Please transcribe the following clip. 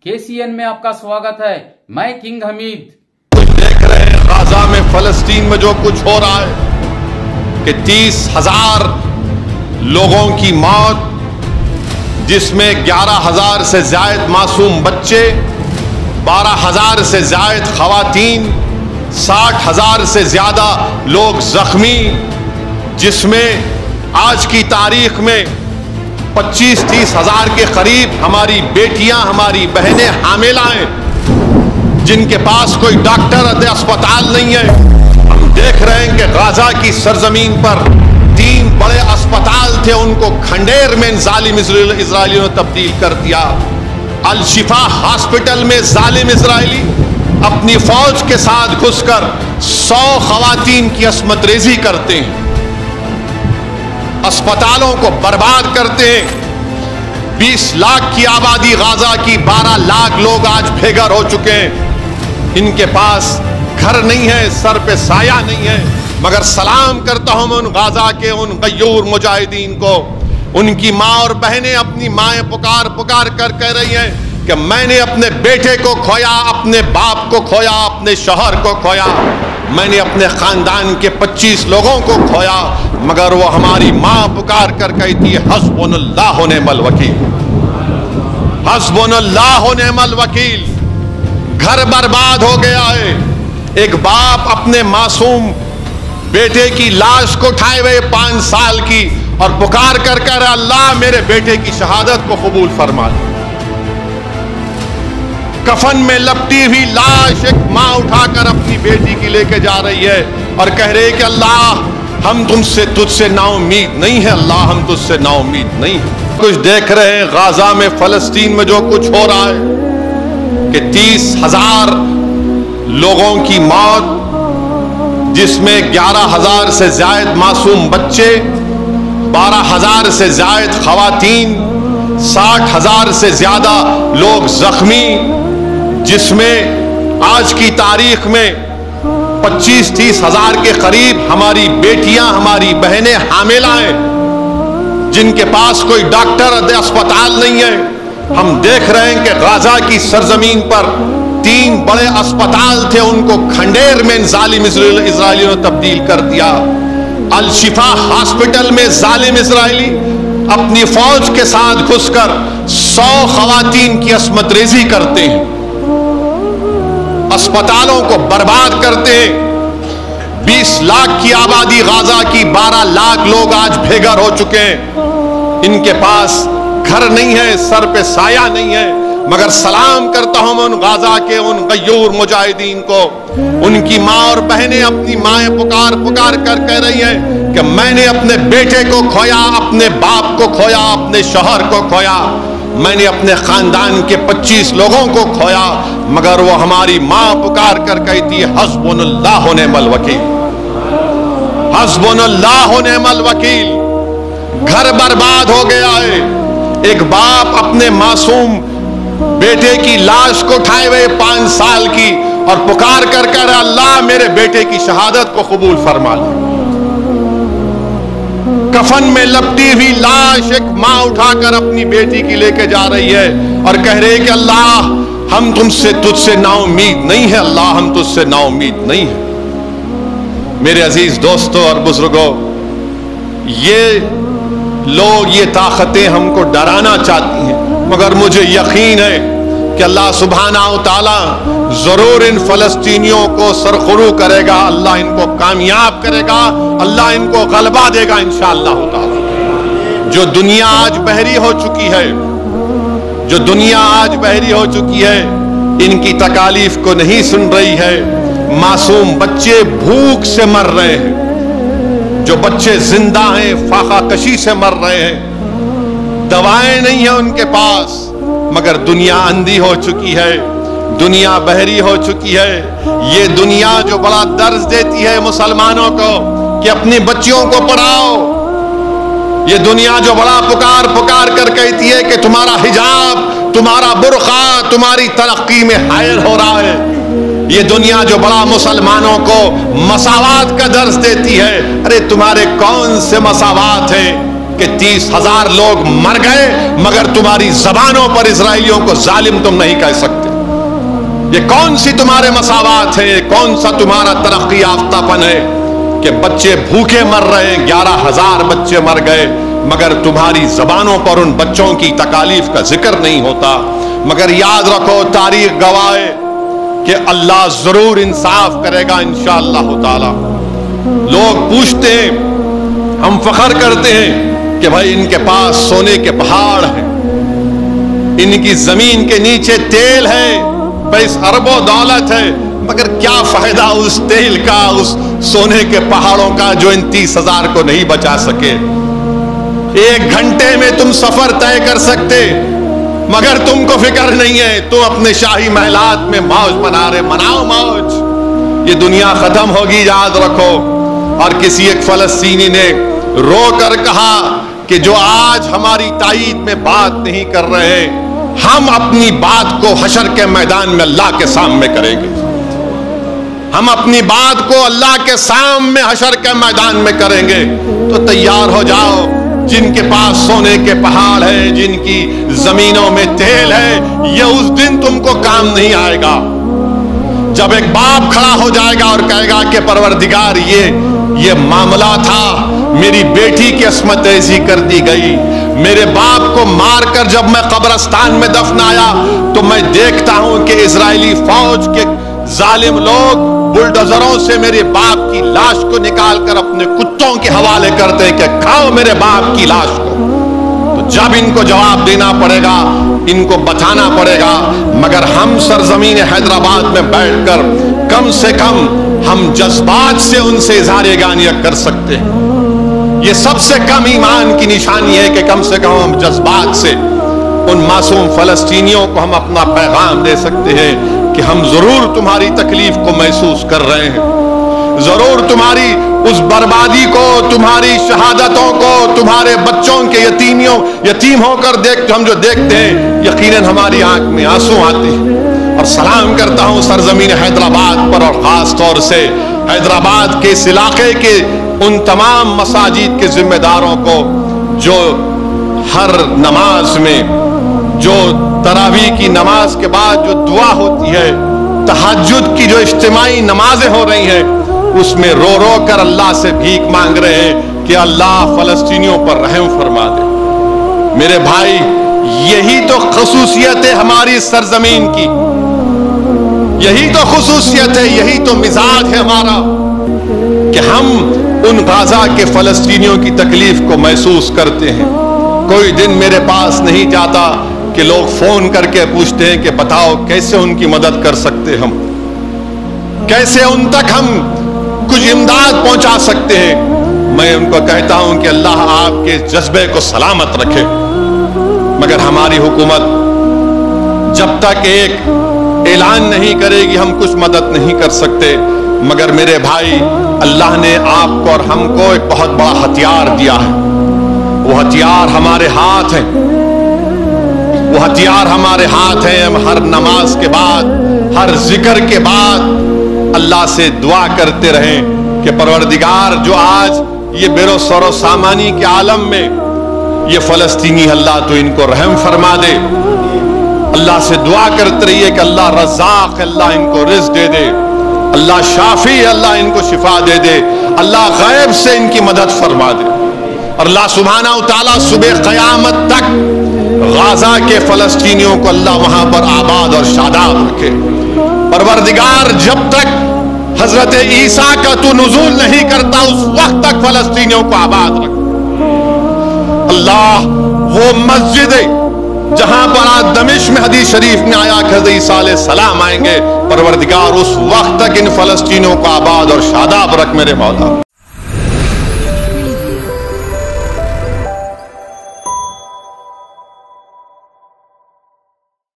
KCN में आपका स्वागत है। मैं किंग हमीद। कुछ देख रहे हैं गाजा में, फलस्तीन में जो कुछ हो रहा है कि 30,000 लोगों की मौत, जिसमें 11,000 से ज्यादा मासूम बच्चे, 12,000 से ज्यादा खवातीन, 60,000 से ज्यादा लोग जख्मी, जिसमें आज की तारीख में 25-30 हजार के करीब हमारी बेटियां, हमारी बहनें हामिला हैं, जिनके पास कोई डॉक्टर अस्पताल नहीं है। हम देख रहे हैं कि गाजा की सरजमीन पर 3 बड़े अस्पताल थे, उनको खंडेर में जालिम इजरायलियों ने तब्दील कर दिया। अल शिफा हॉस्पिटल में जालिम इजरायली अपनी फौज के साथ घुसकर 100 खवातीन की अस्मत रेजी करते हैं, अस्पतालों को बर्बाद करते हैं। 20 लाख की आबादी गाजा की, 12 लाख लोग आज बेघर हो चुके हैं। इनके पास घर नहीं है, सर पे साया नहीं है। मगर सलाम करता हूं मैं उन गाजा के उन गयूर मुजाहिदीन को। उनकी माँ और बहनें अपनी माएं पुकार पुकार कर कह रही हैं कि मैंने अपने बेटे को खोया, अपने बाप को खोया, अपने शौहर को खोया, मैंने अपने खानदान के 25 लोगों को खोया। मगर वो हमारी माँ पुकार कर कहती है हस्बुनल्लाह व निअमल वकील, हस्बुनल्लाह व निअमल वकील। घर बर्बाद हो गया है। एक बाप अपने मासूम बेटे की लाश को उठाए हुए 5 साल की और पुकार कर कर अल्लाह मेरे बेटे की शहादत को कबूल फरमा ले। कफन में लपटी हुई लाश एक माँ उठाकर अपनी बेटी की लेके जा रही है और कह रही है कि अल्लाह हम तुझसे नाउम्मीद नहीं है, अल्लाह हम तुझसे नाउम्मीद नहीं है। कुछ देख रहे हैं गाजा में, फलस्तीन में जो कुछ हो रहा है कि 30,000 लोगों की मौत, जिसमें 11,000 से ज्यादा मासूम बच्चे, 12,000 से ज्यादा खवातीन, 60,000 से ज्यादा लोग जख्मी, जिसमें आज की तारीख में 25-30 हजार के करीब हमारी बेटियां, हमारी बहनें हामिला हैं, जिनके पास कोई डॉक्टर अस्पताल नहीं है। हम देख रहे हैं कि गाजा की सरजमीन पर 3 बड़े अस्पताल थे, उनको खंडेर में जालिम इजरायलियों ने तब्दील कर दिया। अल शिफा हॉस्पिटल में जालिम इजरायली अपनी फौज के साथ घुसकर 100 खवातीन की अस्मत रेजी करते हैं, अस्पतालों को बर्बाद करते हैं। 20 लाख की आबादी गाजा की, 12 लाख लोग आज बेघर हो चुके हैं। इनके पास घर नहीं है, सर पे साया नहीं है। मगर सलाम करता हूं मैं उन गाजा के उन गयूर मुजाहिदीन को। उनकी माँ और बहनें अपनी माएं पुकार पुकार कर कह रही हैं कि मैंने अपने बेटे को खोया, अपने बाप को खोया, अपने शौहर को खोया, मैंने अपने खानदान के 25 लोगों को खोया। मगर वो हमारी माँ पुकार कर कहती है हस्बुनल्लाह व निअमल वकील, हस्बुनल्लाह व निअमल वकील। घर बर्बाद हो गया है। एक बाप अपने मासूम बेटे की लाश को उठाए हुए 5 साल की और पुकार कर कर अल्लाह मेरे बेटे की शहादत को कबूल फरमा ले। कफन में लपटी हुई लाश एक माँ उठाकर अपनी बेटी की लेके जा रही है और कह रही है कि अल्लाह हम तुझसे नाउम्मीद नहीं है, अल्लाह हम तुझसे नाउम्मीद नहीं है। मेरे अजीज दोस्तों और बुजुर्गों, ये लोग, ये ताकतें हमको डराना चाहती हैं, मगर मुझे यकीन है कि अल्लाह सुब्हाना व तआला जरूर इन फलस्तीनियों को सरखुरू करेगा, अल्लाह इनको कामयाब करेगा, अल्लाह इनको गलबा देगा इंशाअल्लाह ताला। जो दुनिया आज बहरी हो चुकी है, जो दुनिया आज बहरी हो चुकी है, इनकी तकालीफ को नहीं सुन रही है। मासूम बच्चे भूख से मर रहे हैं, जो बच्चे जिंदा हैं फाका कशी से मर रहे हैं, दवाएं नहीं है उनके पास। मगर दुनिया अंधी हो चुकी है, दुनिया बहरी हो चुकी है। ये दुनिया जो बड़ा दर्ज देती है मुसलमानों को कि अपनी बच्चियों को पढ़ाओ, ये दुनिया जो बड़ा पुकार पुकार कर कहती है कि तुम्हारा हिजाब, तुम्हारा बुर्का तुम्हारी तरक्की में हायल हो रहा है, ये दुनिया जो बड़ा मुसलमानों को मसावात का दर्ज देती है, अरे तुम्हारे कौन से मसावात हैं? کہ 30,000 لوگ مر گئے مگر تمہاری زبانوں پر اسرائیلیوں کو ظالم تم نہیں کہہ سکتے. یہ کون سی تمہارے مساوات ہیں؟ یہ کون سا تمہارا ترقی یافتہ پن ہے کہ بچے بھوکے مر رہے ہیں؟ 11,000 بچے مر گئے مگر تمہاری زبانوں پر ان بچوں کی تکالیف کا ذکر نہیں ہوتا. مگر یاد رکھو، تاریخ گواہ ہے کہ اللہ ضرور انصاف کرے گا انشاءاللہ تعالی. لوگ پوچھتے ہیں، ہم فخر کرتے ہیں کہ بھائی ان کے پاس سونے کے پہاڑ ہیں، ان کی زمین کے نیچے تیل ہے، پیسہ اربوں دولت ہے، مگر کیا فائدہ اس تیل کا، اس سونے کے پہاڑوں کا جو ان 30,000 کو نہیں بچا سکے. 1 گھنٹے میں تم سفر طے کر سکتے مگر تم کو فکر نہیں ہے. تم اپنے شاہی محلات میں موج منا رہے. مناؤ موج، یہ دنیا ختم ہوگی، یاد رکھو. اور کسی ایک فلسطینی نے رو کر کہا کہ جو آج ہماری تائید میں بات نہیں کر رہے، ہم اپنی بات کو حشر کے میدان میں اللہ کے سامنے کریں گے. ہم اپنی بات کو اللہ کے سامنے حشر کے میدان میں کریں گے. تو تیار ہو جاؤ. جن کے پاس سونے کے پہاڑ ہے، جن کی زمینوں میں تیل ہے، یہ اس دن تم کو کام نہیں آئے گا جب ایک باپ کھڑا ہو جائے گا اور کہے گا کہ پروردگار یہ معاملہ تھا، میری بیٹی کی عصمت ریزی کر دی گئی، میرے باپ کو مار کر جب میں قبرستان میں دفنایا تو میں دیکھتا ہوں کہ اسرائیلی فوج کے ظالم لوگ بلڈوزروں سے میرے باپ کی لاش کو نکال کر اپنے کتوں کے حوالے کرتے کہ کھاؤ میرے باپ کی لاش کو. تو جب ان کو جواب دینا پڑے گا، ان کو بتانا پڑے گا. مگر ہم سرزمین حیدرآباد میں بیٹھ کر کم سے کم ہم جذبات سے ان سے اظہار یگانیت کر سکتے ہیں. یہ سب سے کم ایمان کی نشانی ہے کہ کم سے کم ہم جذبات سے ان معصوم فلسطینیوں کو ہم اپنا پیغام دے سکتے ہیں کہ ہم ضرور تمہاری تکلیف کو محسوس کر رہے ہیں، ضرور تمہاری اس بربادی کو، تمہاری شہادتوں کو، تمہارے بچوں کے یتیم ہو کر ہم جو دیکھتے ہیں یقیناً ہماری آنکھ میں آنسو آتے ہیں. اور سلام کرتا ہوں سرزمین حیدرآباد پر، اور خاص طور سے حیدرآباد کے اس علاقے کے ان تمام مساجد کے ذمہ داروں کو جو ہر نماز میں، جو تراویح کی نماز کے بعد جو دعا ہوتی ہے، تہجد کی جو اجتماعی نمازیں ہو رہی ہیں، اس میں رو رو کر اللہ سے بھیک مانگ رہے ہیں کہ اللہ فلسطینیوں پر رحم فرما دے. میرے بھائی، یہی تو خصوصیت ہے ہماری سرزمین کی، یہی تو خصوصیت ہے، یہی تو مزاج ہے ہمارا کہ ہم ان غزہ کے فلسطینیوں کی تکلیف کو محسوس کرتے ہیں. کوئی دن میرے پاس نہیں جاتا کہ لوگ فون کر کے پوچھتے ہیں کہ بتاؤ کیسے ان کی مدد کر سکتے، ہم کیسے ان تک ہم کچھ امداد پہنچا سکتے ہیں. میں ان کو کہتا ہوں کہ اللہ آپ کے جذبے کو سلامت رکھے. مگر ہماری حکومت جب تک ایک اعلان نہیں کرے گی ہم کچھ مدد نہیں کر سکتے. مگر میرے بھائی، اللہ نے آپ کو اور ہم کو ایک بہت بڑا ہتھیار دیا ہے. وہ ہتھیار ہمارے ہاتھ ہیں، وہ ہتھیار ہمارے ہاتھ ہیں. ہم ہر نماز کے بعد، ہر ذکر کے بعد اللہ سے دعا کرتے رہیں کہ پروردگار جو آج یہ بے و سر و سامانی کے عالم میں یہ فلسطینی، اللہ تو ان کو رحم فرما دے. اللہ سے دعا کرتے رہیے کہ اللہ رزاق، اللہ ان کو رزق دے دے، اللہ شافی، اللہ ان کو شفا دے دے، اللہ غیب سے ان کی مدد فرما دے. اور اللہ سبحانہ و تعالیٰ صبح قیامت تک غزہ کے فلسطینیوں کو اللہ وہاں پر آباد اور شاداب رکھے. پروردگار جب تک حضرت عیسیٰ کا تو نزول نہیں کرتا اس وقت تک فلسطینیوں کو آباد رکھ. اللہ وہ مسجد جہاں پر آج دمشق میں حدیث شریف میں آیا کہ حضرت عیسیٰ علیہ السلام آئیں گے، پروردگار اس وقت تک ان فلسطینیوں کو آباد اور شاداب رکھ میرے مولا.